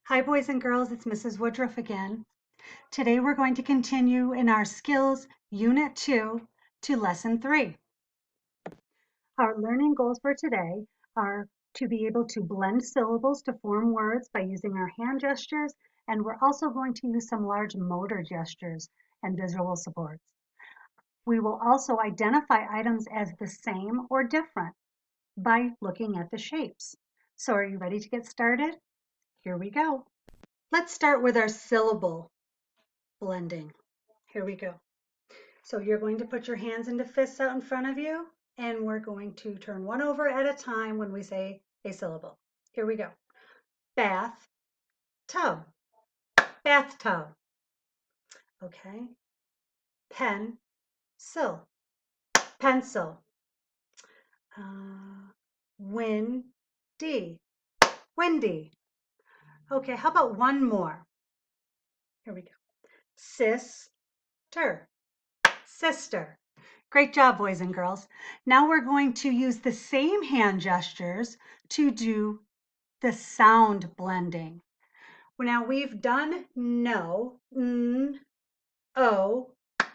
Hi, boys and girls, it's Mrs. Woodruff again. Today we're going to continue in our Skills Unit 2 to Lesson 3. Our learning goals for today are to be able to blend syllables to form words by using our hand gestures, and we're also going to use some large motor gestures and visual supports. We will also identify items as the same or different by looking at the shapes. So are you ready to get started? Here we go. Let's start with our syllable blending. Here we go. So you're going to put your hands into fists out in front of you, and we're going to turn one over at a time when we say a syllable. Here we go. Bath, tub, bathtub. Okay. Pen, sill, pencil. Windy, windy. Okay, how about one more? Here we go. Sister, sister. Great job, boys and girls. Now we're going to use the same hand gestures to do the sound blending. Now we've done no, oh,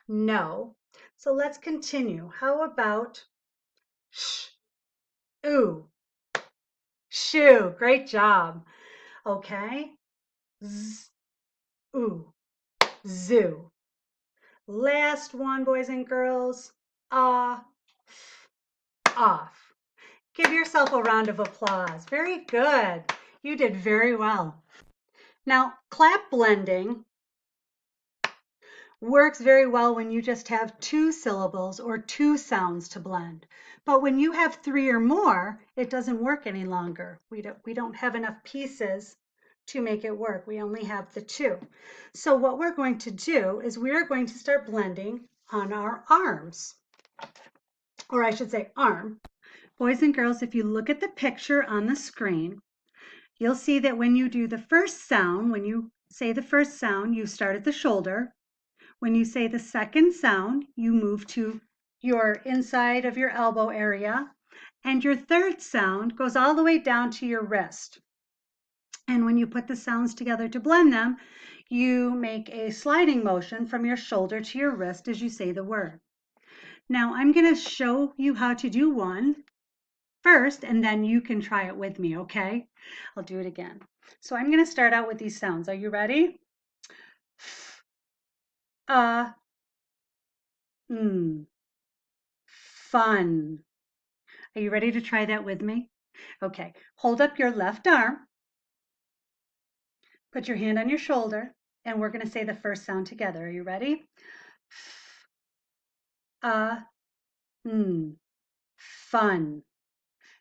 no. So let's continue. How about sh, ooh, shoo? Great job. Okay. Z, ooh, zoo. Last one, boys and girls. Off. Give yourself a round of applause. Very good. You did very well. Now, clap blending works very well when you just have two syllables or two sounds to blend. But when you have three or more, it doesn't work any longer. We don't have enough pieces to make it work. We only have the two. So what we're going to do is we are going to start blending on our arms, or I should say arm. Boys and girls, if you look at the picture on the screen, you'll see that when you do the first sound, when you say the first sound, you start at the shoulder. When you say the second sound, you move to your inside of your elbow area. And your third sound goes all the way down to your wrist. And when you put the sounds together to blend them, you make a sliding motion from your shoulder to your wrist as you say the word. Now I'm going to show you how to do one first, and then you can try it with me, okay? I'll do it again. So I'm going to start out with these sounds. Are you ready? Fun. Are you ready to try that with me? Okay, hold up your left arm, put your hand on your shoulder, and we're going to say the first sound together. Are you ready? Fun.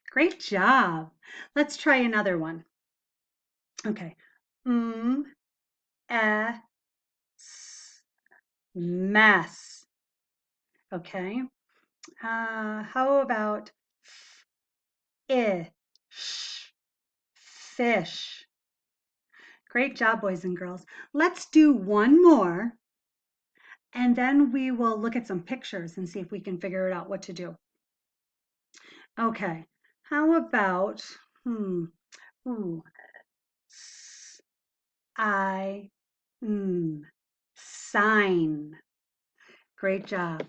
Great job. Let's try another one. Okay. Mess. Okay. How about fish? Great job, boys and girls. Let's do one more, and then we will look at some pictures and see if we can figure it out what to do. Okay. How about, sign. Great job.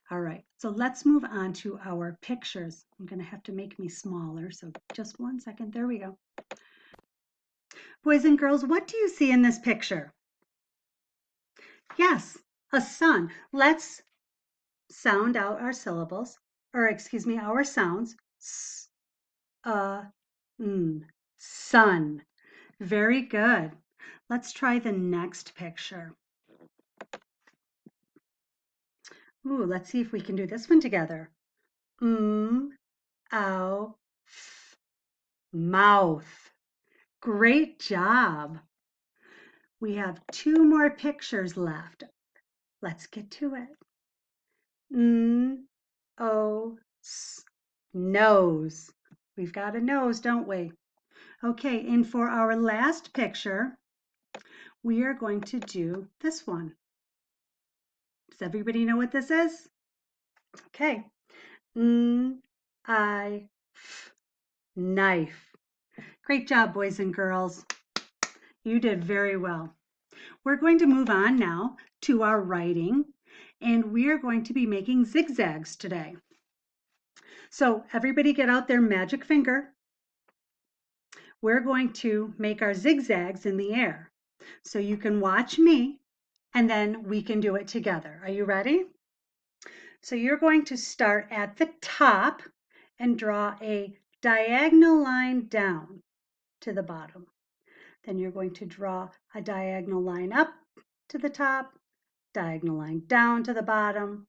All right, so let's move on to our pictures. I'm going to have to make me smaller, so just 1 second. There we go. Boys and girls, what do you see in this picture? Yes, a sun. Let's sound out our syllables, or excuse me, our sounds. Sun. Very good. Let's try the next picture. Ooh, let's see if we can do this one together. Mouth. Great job. We have 2 more pictures left. Let's get to it. Nose. We've got a nose, don't we? Okay, and for our last picture, we are going to do this one. Does everybody know what this is? Okay. Knife. Great job, boys and girls. You did very well. We're going to move on now to our writing, and we are going to be making zigzags today. So everybody get out their magic finger. We're going to make our zigzags in the air. So you can watch me, and then we can do it together. Are you ready? So you're going to start at the top and draw a diagonal line down to the bottom. Then you're going to draw a diagonal line up to the top, diagonal line down to the bottom,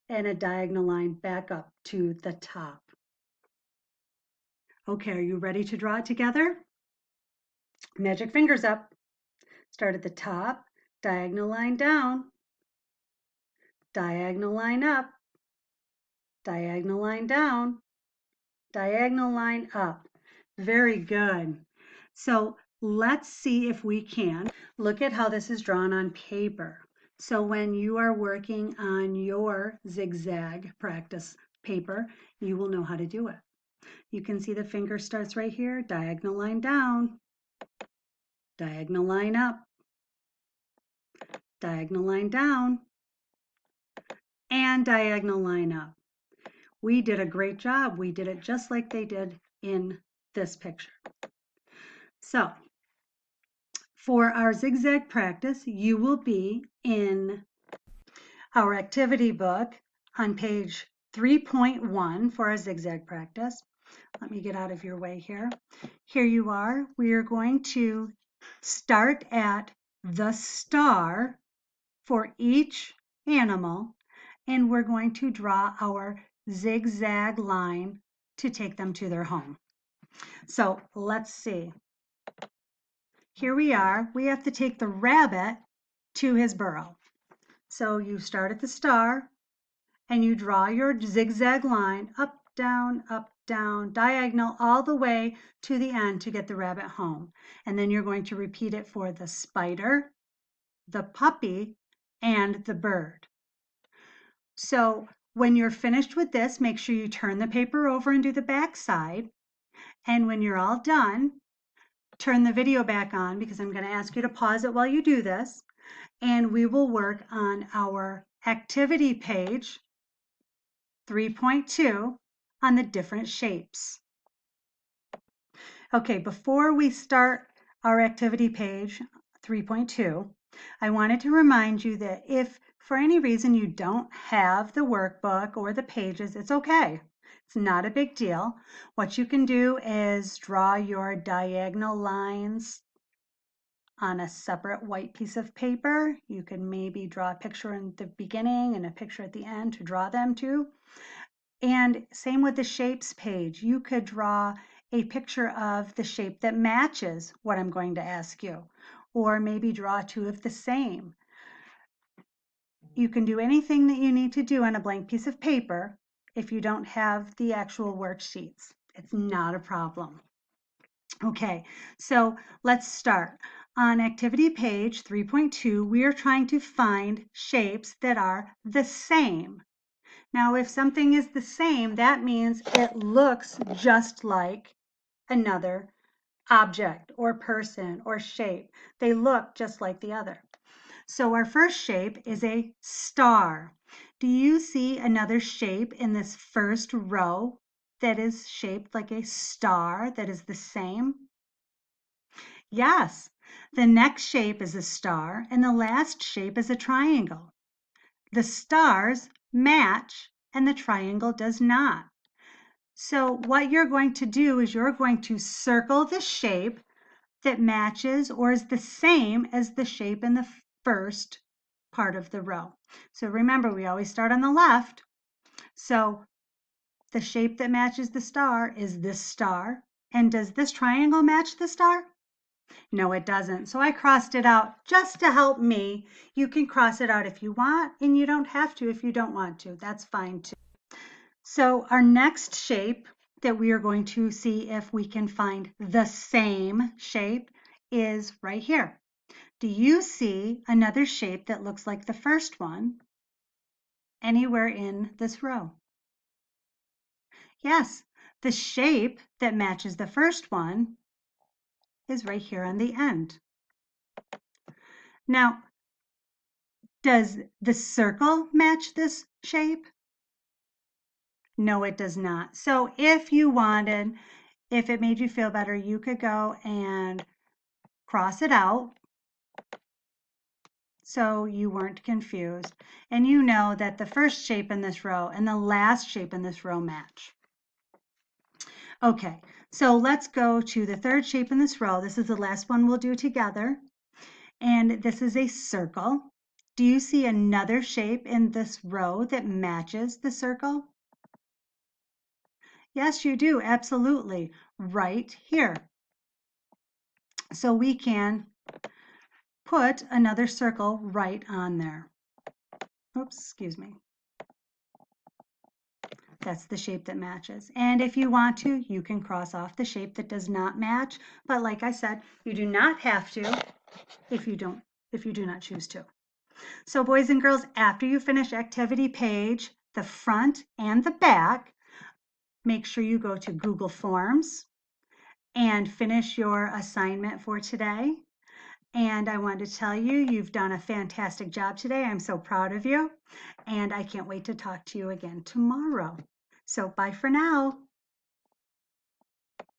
and a diagonal line back up to the top. Okay, are you ready to draw it together? Magic fingers up. Start at the top, diagonal line down, diagonal line up, diagonal line down, diagonal line up. Very good. So let's see if we can. Look at how this is drawn on paper. So when you are working on your zigzag practice paper, you will know how to do it. You can see the finger starts right here, diagonal line down, diagonal line up, diagonal line down, and diagonal line up. We did a great job. We did it just like they did in this picture. So for our zigzag practice, you will be in our activity book on page 3.1 for our zigzag practice. Let me get out of your way here. Here you are. We are going to start at the star for each animal, and we're going to draw our zigzag line to take them to their home. So let's see. Here we are. We have to take the rabbit to his burrow. So you start at the star and you draw your zigzag line up, down, diagonal all the way to the end to get the rabbit home. And then you're going to repeat it for the spider, the puppy, and the bird. So when you're finished with this, make sure you turn the paper over and do the back side. And when you're all done, turn the video back on because I'm going to ask you to pause it while you do this. And we will work on our activity page 3.2 on the different shapes. Okay, before we start our activity page 3.2, I wanted to remind you that if for any reason you don't have the workbook or the pages, it's okay. It's not a big deal. What you can do is draw your diagonal lines on a separate white piece of paper. You can maybe draw a picture in the beginning and a picture at the end to draw them to. And same with the shapes page. You could draw a picture of the shape that matches what I'm going to ask you, or maybe draw two of the same. You can do anything that you need to do on a blank piece of paper if you don't have the actual worksheets. It's not a problem. Okay, so let's start. On activity page 3.2, we are trying to find shapes that are the same. Now, if something is the same, that means it looks just like another object or person or shape. They look just like the other. So our first shape is a star. Do you see another shape in this first row that is shaped like a star that is the same? Yes, the next shape is a star and the last shape is a triangle. The stars match and the triangle does not. So what you're going to do is you're going to circle the shape that matches or is the same as the shape in the first part of the row. So remember, we always start on the left. So the shape that matches the star is this star. And does this triangle match the star? No, it doesn't. So I crossed it out just to help me. You can cross it out if you want, and you don't have to if you don't want to. That's fine too. So our next shape that we are going to see if we can find the same shape is right here. Do you see another shape that looks like the first one anywhere in this row? Yes, the shape that matches the first one is right here on the end. Now, does the circle match this shape? No, it does not. So if you wanted, if it made you feel better, you could go and cross it out so you weren't confused. And you know that the first shape in this row and the last shape in this row match. Okay, so let's go to the third shape in this row. This is the last one we'll do together. And this is a circle. Do you see another shape in this row that matches the circle? Yes, you do, absolutely, right here. So we can put another circle right on there. Oops, excuse me. That's the shape that matches. And if you want to, you can cross off the shape that does not match. But like I said, you do not have to if you do not choose to. So boys and girls, after you finish activity page, the front and the back, make sure you go to Google Forms and finish your assignment for today. And I want to tell you, you've done a fantastic job today. I'm so proud of you. And I can't wait to talk to you again tomorrow. So bye for now.